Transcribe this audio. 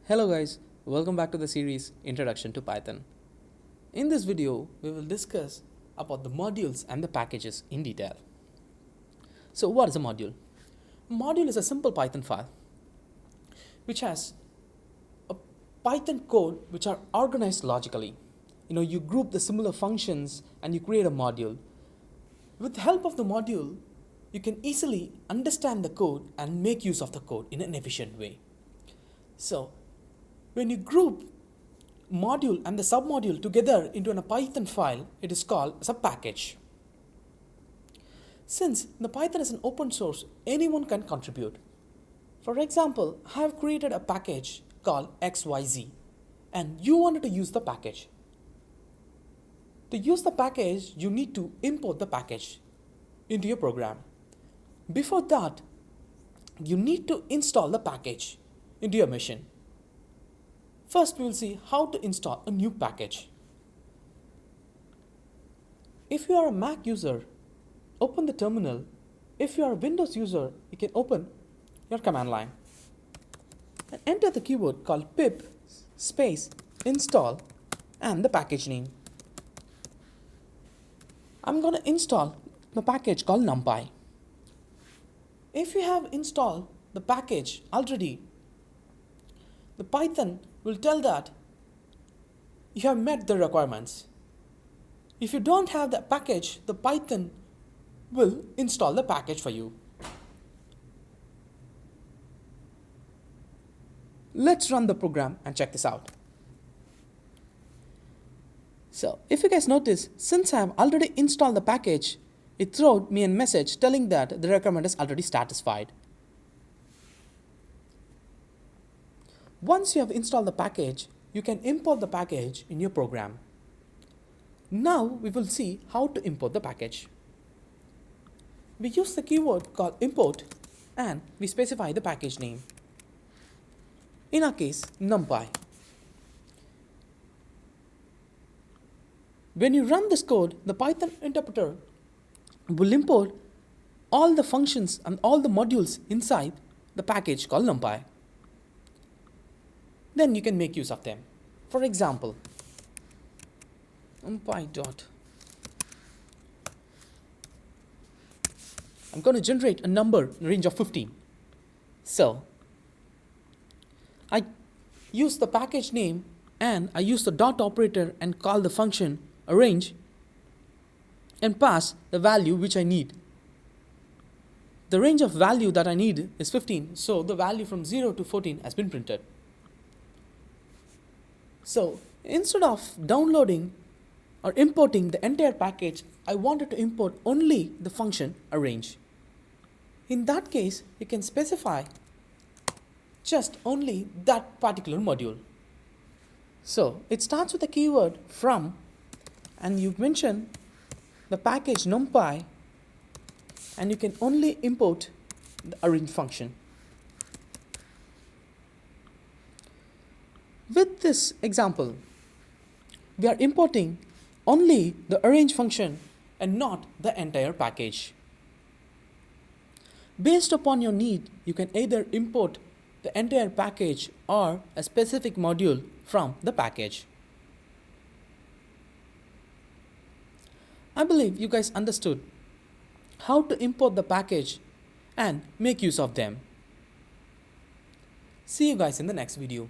Hello guys, welcome back to the series Introduction to Python. In this video, we will discuss about the modules and the packages in detail. So what is a module? A module is a simple Python file which has a Python code which are organized logically. You group the similar functions and you create a module. With the help of the module, you can easily understand the code and make use of the code in an efficient way. So when you group module and the submodule together into a Python file, it is called as a package. Since the Python is an open source, anyone can contribute. For example, I have created a package called XYZ and you wanted to use the package. To use the package, you need to import the package into your program. Before that, you need to install the package into your machine. First, we will see how to install a new package. If you are a Mac user, open the terminal. If you are a Windows user, you can open your command line and enter the keyword called pip space install and the package name. I'm going to install the package called NumPy. If you have installed the package already, the Python will tell that you have met the requirements. If you don't have the package, the Python will install the package for you. Let's run the program and check this out. So if you guys notice, since I have already installed the package, it throws me a message telling that the requirement is already satisfied. Once you have installed the package, you can import the package in your program. Now we will see how to import the package. We use the keyword called import and we specify the package name. In our case, NumPy. When you run this code, the Python interpreter will import all the functions and all the modules inside the package called NumPy. Then you can make use of them. For example, NumPy dot. I'm going to generate a number in the range of 15. So I use the package name and I use the dot operator and call the function arrange and pass the value which I need. The range of value that I need is 15, so the value from 0 to 14 has been printed. So instead of downloading or importing the entire package, I wanted to import only the function arrange. In that case, you can specify just only that particular module. So it starts with the keyword from and you mention the package NumPy and you can only import the arrange function. With this example, we are importing only the arrange function and not the entire package. Based upon your need, you can either import the entire package or a specific module from the package. I believe you guys understood how to import the package and make use of them. See you guys in the next video.